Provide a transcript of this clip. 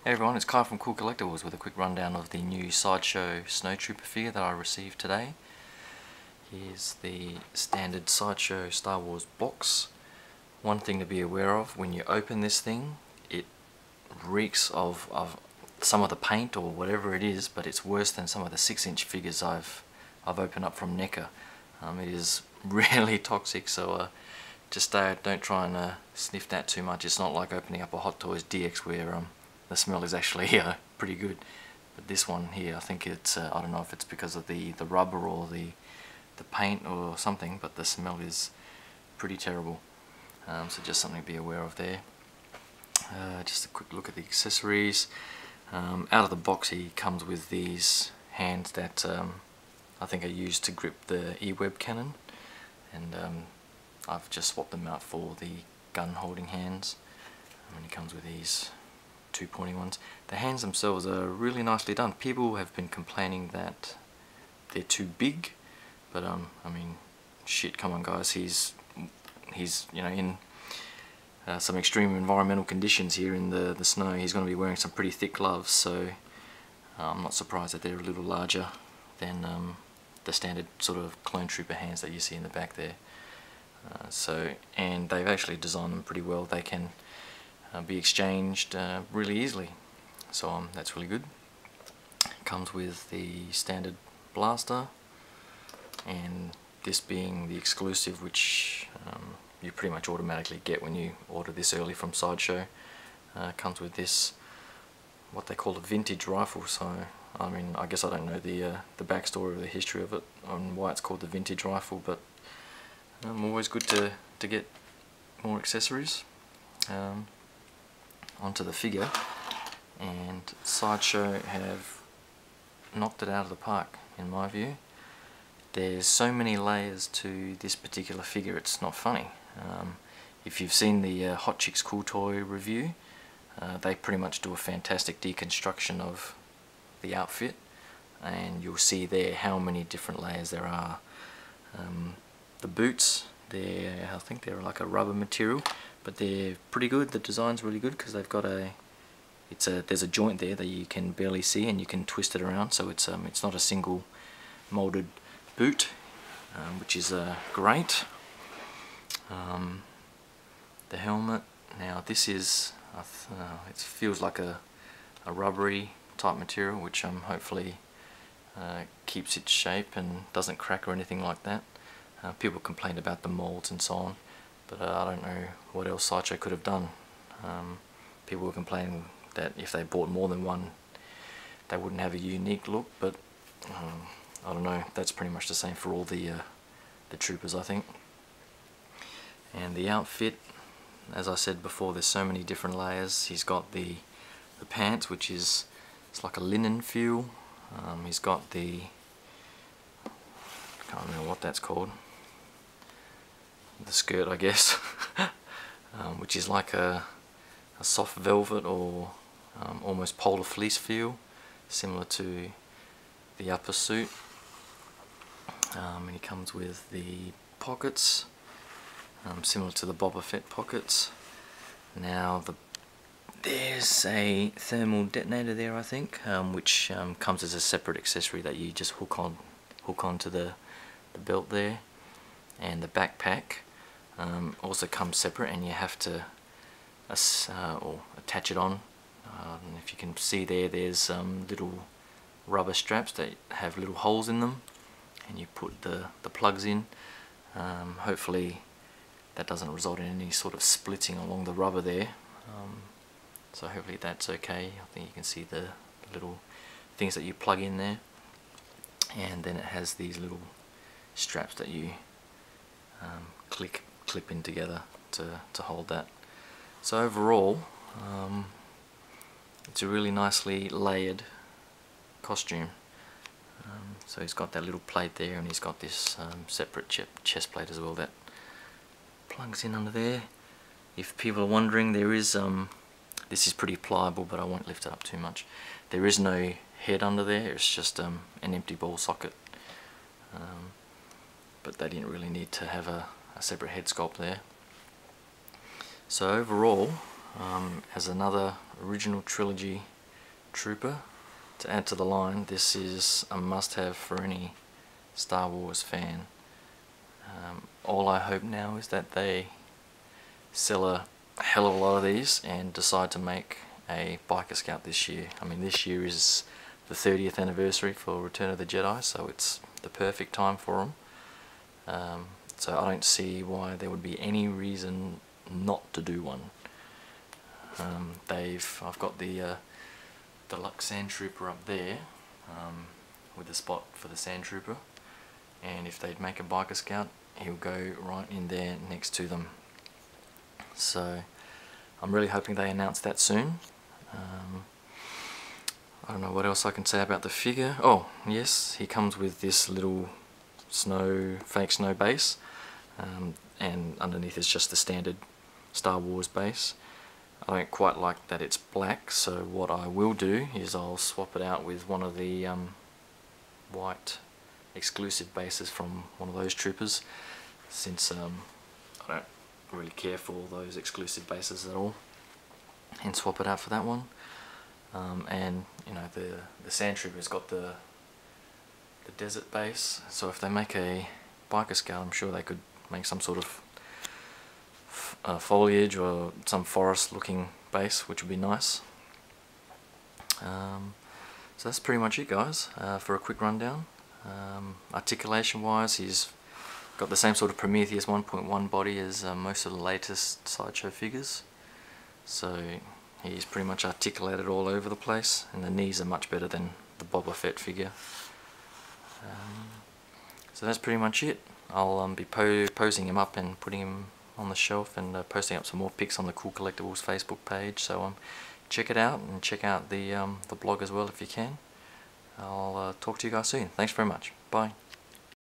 Hey everyone, it's Kai from Kool Collectibles with a quick rundown of the new Sideshow Snowtrooper figure that I received today. Here's the standard Sideshow Star Wars box. One thing to be aware of, when you open this thing, it reeks of some of the paint or whatever it is, but it's worse than some of the 6-inch figures I've opened up from NECA. It is really toxic, so just don't try and sniff that too much. It's not like opening up a Hot Toys DX where the smell is actually pretty good, but this one here, I think it's I don't know if it's because of the rubber or the paint or something, but the smell is pretty terrible. So just something to be aware of there. Just a quick look at the accessories. Out of the box he comes with these hands that I think are used to grip the E-web cannon, and I've just swapped them out for the gun holding hands, and he comes with these 2 pointy ones. The hands themselves are really nicely done. People have been complaining that they're too big, but I mean, shit, come on guys, he's you know, in some extreme environmental conditions here in the snow. He's going to be wearing some pretty thick gloves, so I'm not surprised that they're a little larger than the standard sort of clone trooper hands that you see in the back there. And they've actually designed them pretty well. They can be exchanged really easily, so that's really good. Comes with the standard blaster, and this being the exclusive, which you pretty much automatically get when you order this early from Sideshow. Comes with this, what they call a vintage rifle. So I mean, I guess I don't know the backstory or the history of it on why it's called the vintage rifle, but always good to get more accessories. Onto the figure, and Sideshow have knocked it out of the park in my view. There's so many layers to this particular figure, it's not funny. If you've seen the Hot Chicks Cool Toy review, they pretty much do a fantastic deconstruction of the outfit, and you'll see there how many different layers there are. The boots, I think they're like a rubber material, but they're pretty good. The design's really good because they've got there's a joint there that you can barely see, and you can twist it around, so it's not a single molded boot, which is great. The helmet, now this is it feels like a rubbery type material, which hopefully keeps its shape and doesn't crack or anything like that. People complained about the molds and so on, but I don't know what else Sideshow could have done. People were complaining that if they bought more than one, they wouldn't have a unique look, but I don't know, that's pretty much the same for all the troopers, I think. And the outfit, as I said before, there's so many different layers. He's got the pants, which is, it's like a linen feel. He's got the, I can't remember what that's called, the skirt, I guess, which is like a soft velvet or almost polar fleece feel, similar to the upper suit. And he comes with the pockets, similar to the Boba Fett pockets. Now there's a thermal detonator there, I think, which comes as a separate accessory that you just hook onto the belt there. And the backpack also comes separate, and you have to or attach it on. And if you can see there's little rubber straps that have little holes in them, and you put the plugs in. Hopefully that doesn't result in any sort of splitting along the rubber there, so hopefully that's okay. I think you can see the little things that you plug in there, and then it has these little straps that you clip in together to hold that. So overall, it's a really nicely layered costume. So he's got that little plate there, and he's got this separate chest plate as well that plugs in under there. If people are wondering, there is this is pretty pliable, but I won't lift it up too much. There is no head under there, it's just an empty ball socket. But they didn't really need to have a separate head sculpt there. So overall, as another original trilogy trooper to add to the line. This is a must-have for any Star Wars fan. All I hope now is that they sell a hell of a lot of these and decide to make a Biker Scout this year. I mean, this year is the 30th anniversary for Return of the Jedi, so it's the perfect time for them. So I don't see why there would be any reason not to do one. I've got the deluxe Sand Trooper up there with the spot for the Sand Trooper, and if they'd make a Biker Scout, he'll go right in there next to them. So I'm really hoping they announce that soon. I don't know what else I can say about the figure. Oh yes, he comes with this little fake snow base, and underneath is just the standard Star Wars base. I don't quite like that it's black, so what I will do is I'll swap it out with one of the white exclusive bases from one of those troopers, since I don't really care for all those exclusive bases at all, and swap it out for that one. And you know, the Sand Trooper's got the desert base, so if they make a Biker Scout, I'm sure they could make some sort of foliage or some forest looking base, which would be nice. So that's pretty much it, guys, for a quick rundown. Articulation wise, he's got the same sort of Prometheus 1.1 body as most of the latest Sideshow figures, so he's pretty much articulated all over the place, and the knees are much better than the Boba Fett figure. So that's pretty much it. I'll be posing him up and putting him on the shelf, and posting up some more pics on the Kool Collectibles Facebook page, so check it out, and check out the blog as well if you can. I'll talk to you guys soon. Thanks very much. Bye.